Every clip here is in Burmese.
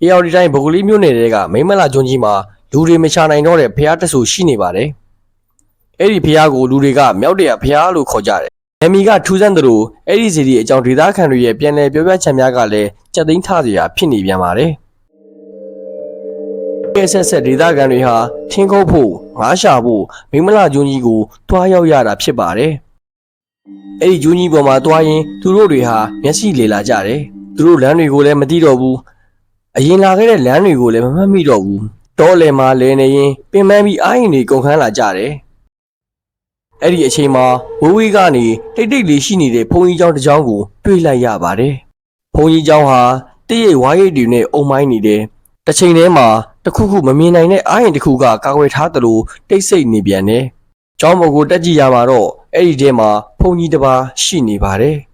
အေယော်ဒီတိုင်းဗိုလ်ကလေးမျိုးနယ်တွေကမိမလာကျွန်းကြီးမှာလူတွေမချနိုင်တော့တဲ့ဖျားတဆူရှိနေပါတယ်။အဲ့ဒီဖျားကိုလူတွေကမြောက်တရဖျားလို့ခေါ်ကြတယ်။နမီကထူးဆန်းသလိုအဲ့ဒီစီဒီအကြောင်းဒေသခံတွေရဲ့ပြန်လည်ပြောပြချက်များကလည်းစက်သိန်းထစရာဖြစ်နေပြန်ပါတယ်။ဆက်ဒေသခံတွေဟာထင်းခုတ်ဖို့ငါးရှာဖို့မိမလာကျွန်းကြီးကိုတွားရောက်ရတာဖြစ်ပါတယ်။အဲ့ဒီကျွန်းကြီးပေါ်မှာတွားရင်သူတို့တွေဟာမျက်စိလေလာကြတယ်။သူတို့လမ်းတွေကိုလည်းမသိတော့ဘူး။အရင်လာခဲ့တဲ့လမ်းတွေကိုလည်းမမှတ်မိတော့ဘူး။တောလယ်မှာလဲနေရင်ပင်ပန်းပြီးအားရင်တွေကုန်ခန်းလာကြတယ်။အဲ့ဒီအချိန်မှာဝဝေးကနေတိတ်တိတ်လေးရှိနေတဲ့ဘုံကြီးเจ้าတစ်ကြောင်းကိုတွေ့လိုက်ရပါတယ်။ဘုံကြီးเจ้าဟာတည့်ရိပ်ဝါးရိပ်တွေနဲ့အုံမိုင်းနေတယ်။တစ်ချိန်တည်းမှာတခုခုမမြင်နိုင်တဲ့အားရင်တစ်ခုကကာကွယ်ထားသလိုတိတ်ဆိတ်နေပြန်တယ်။เจ้าမော်ကိုတက်ကြည့်ရမှာတော့အဲ့ဒီထဲမှာဘုံကြီးတစ်ပါးရှိနေပါတယ်။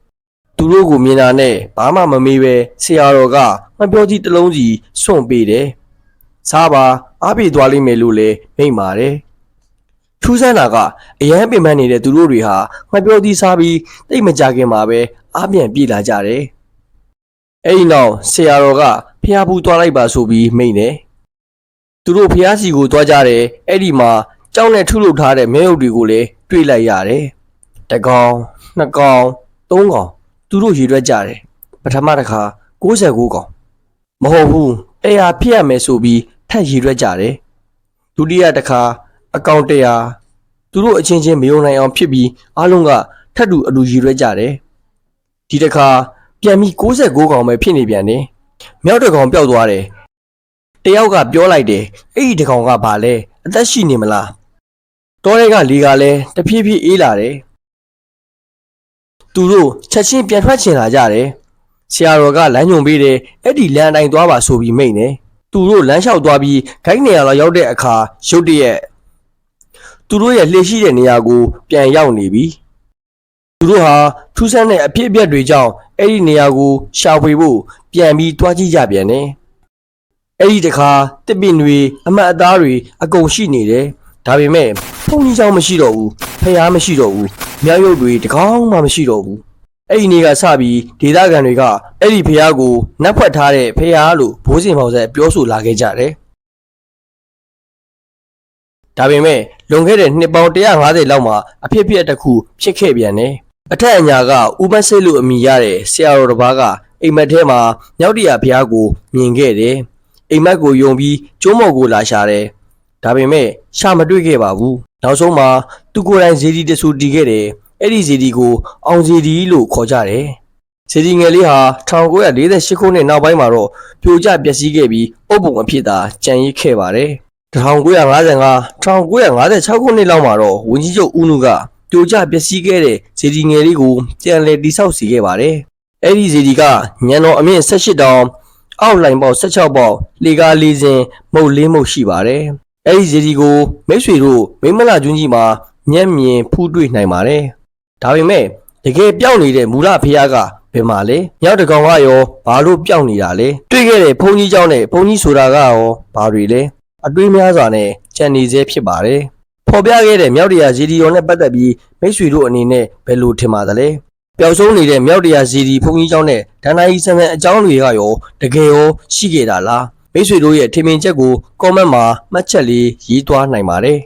သူတို့ကိုမြင်တာနဲ့ဘာမှမမေးပဲဆရာတော်ကမပြောကြီးတစ်လုံးစီစွန့်ပေးတယ်။စားပါအားပြေသွားလိမ့်မယ်လို့လည်းမိန့်ပါတယ်။ထူးဆန်းတာကအရန်ပင်ပန်းနေတဲ့သူတို့တွေဟာမပြောသည်စားပြီးတိတ်မကြခင်မှာပဲအားပြန်ပြေးလာကြတယ်။အဲ့ဒီနောက်ဆရာတော်ကဖျားဘူးသွားလိုက်ပါဆိုပြီးမိန့်တယ်။သူတို့ဖျားစီကိုသွားကြတယ်အဲ့ဒီမှာကြောက်နဲ့ထုလုပ်ထားတဲ့မဲရုပ်တွေကိုလည်းတွေ့လိုက်ရတယ်။တစ်ကောင်နှစ်ကောင်သုံးကောင်သူတို့ရေတွက်ကြတယ်ပထမတစ်ခါ69ကောင်မဟုတ်ဘူး100ဖြစ်ရမယ်ဆိုပြီးထပ်ရေတွက်ကြတယ်ဒုတိယတစ်ခါအကောင်100သူတို့အချင်းချင်းမယုံနိုင်အောင်ဖြစ်ပြီးအားလုံးကထပ်တူအတူရေတွက်ကြတယ်ဒီတစ်ခါပြန်ပြီး69ကောင်ပဲဖြစ်နေပြန်တယ်မြောက်တစ်ကောင်ပျောက်သွားတယ်တယောက်ကပြောလိုက်တယ်အဲ့ဒီတစ်ကောင်ကဘာလဲအသက်ရှိနေမလားတောထဲကလေကလည်းတဖြည်းဖြည်းအေးလာတယ်သူတို့ချက်ချင်းပြန်ထွက်ချင်လာကြတယ်ဆရာတော်ကလမ်းညွှန်ပေးတယ်အဲ့ဒီလမ်းအတိုင်းသွားပါဆိုပြီးမိန့်တယ်သူတို့လမ်းလျှောက်သွားပြီးဂိုင်းနေရာလောက်ရောက်တဲ့အခါရုတ်တရက်သူတို့ရဲ့လှည့်ရှိတဲ့နေရာကိုပြန်ရောက်နေပြီသူတို့ဟာထူးဆန်းတဲ့အဖြစ်အပျက်တွေကြောင့်အဲ့ဒီနေရာကိုရှာဖွေဖို့ပြန်ပြီးတွားကြည့်ကြပြန်တယ်အဲ့ဒီတခါတစ်ပင်တွေအမတ်အသားတွေအကုန်ရှိနေတယ်ဒါပေမဲ့ဖုန်ကြီးเจ้าမရှိတော့ဘူးဖျားမရှိတော့ဘူးမြောက်ရုပ်တွေတကောင်းမှမရှိတော့ဘူးအဲ့ဒီနေ့ကစပြီးဒေသခံတွေကအဲ့ဒီဖျားကိုနတ်ဖွက်ထားတဲ့ဖျားလို့ဘိုးစင်ပေါင်းဆက်ပြောဆိုလာခဲ့ကြတယ်ဒါပေမဲ့လွန်ခဲ့တဲ့နှစ်ပေါင်း150လောက်မှာအဖြစ်အပျက်တစ်ခုဖြစ်ခဲ့ပြန်တယ်အထက်အညာကဥပစိတ်လို့အမည်ရတဲ့ဆရာတော်တစ်ပါးကအိမ်မက်ထဲမှာမြောက်တရဖျားကိုမြင်ခဲ့တယ်အိမ်မက်ကိုယုံပြီးကျိုးမော်ကိုလာရှာတယ်ဒါပေမဲ့ရှာမတွေ့ခဲ့ပါဘူးနောက်ဆုံးမှာသူကိုယ်တိုင်ဇေဒီတဆူတီးခဲ့တယ်အဲ့ဒီဇေဒီကိုအောင်ဇေဒီလို့ခေါ်ကြတယ်ဇေဒီငယ်လေးဟာ1948ခုနှစ်နောက်ပိုင်းမှာတော့ပြိုကျပျက်စီးခဲ့ပြီးအုပ်ပုံအဖြစ်သာကျန်ရစ်ခဲ့ပါတယ်1955 1956ခုနှစ်လောက်မှာတော့ဝင်းကြီးချုပ်ဦးနုကပြိုကျပျက်စီးခဲ့တဲ့ဇေဒီငယ်လေးကိုပြန်လည်တိဆောက်စီခဲ့ပါတယ်အဲ့ဒီဇေဒီကညံတော်အမြင့်18တောင်အောက်လိုင်ပေါက်16ပေါက်လေကား၄စင်မုတ်၄မုတ်ရှိပါတယ်အဲ့ဒီဇေဒီကိုမိတ်ဆွေတို့မိမလာကျွန်းကြီးမှာညံ့မြင်ဖူးတွေ့နိုင်ပါတယ်ဒါပေမဲ့တကယ်ပျောက်နေတဲ့မူလဖျားကဘယ်မှာလဲမြောက်တကောင်ကရောဘာလို့ပျောက်နေတာလဲတွေ့ခဲ့တဲ့ဘုန်းကြီးเจ้าနဲ့ဘုန်းကြီးဆိုတာကရောဘာတွေလဲအတွေးများစွာနဲ့ကြံနေစေဖြစ်ပါတယ်ဖော်ပြခဲ့တဲ့မြောက်တရာဇီဒီရောနဲ့ပတ်သက်ပြီးမိတ်ဆွေတို့အနေနဲ့ဘယ်လိုထင်ပါသလဲပျောက်ဆုံးနေတဲ့မြောက်တရာဇီဒီဘုန်းကြီးเจ้าနဲ့ဒဏ္ဍာရီဆန်ဆန်အကြောင်းတွေကရောတကယ်ရောရှိခဲ့တာလားမိတ်ဆွေတို့ရဲ့ထင်မြင်ချက်ကို comment မှာမှတ်ချက်လေးရေးသွားနိုင်ပါတယ်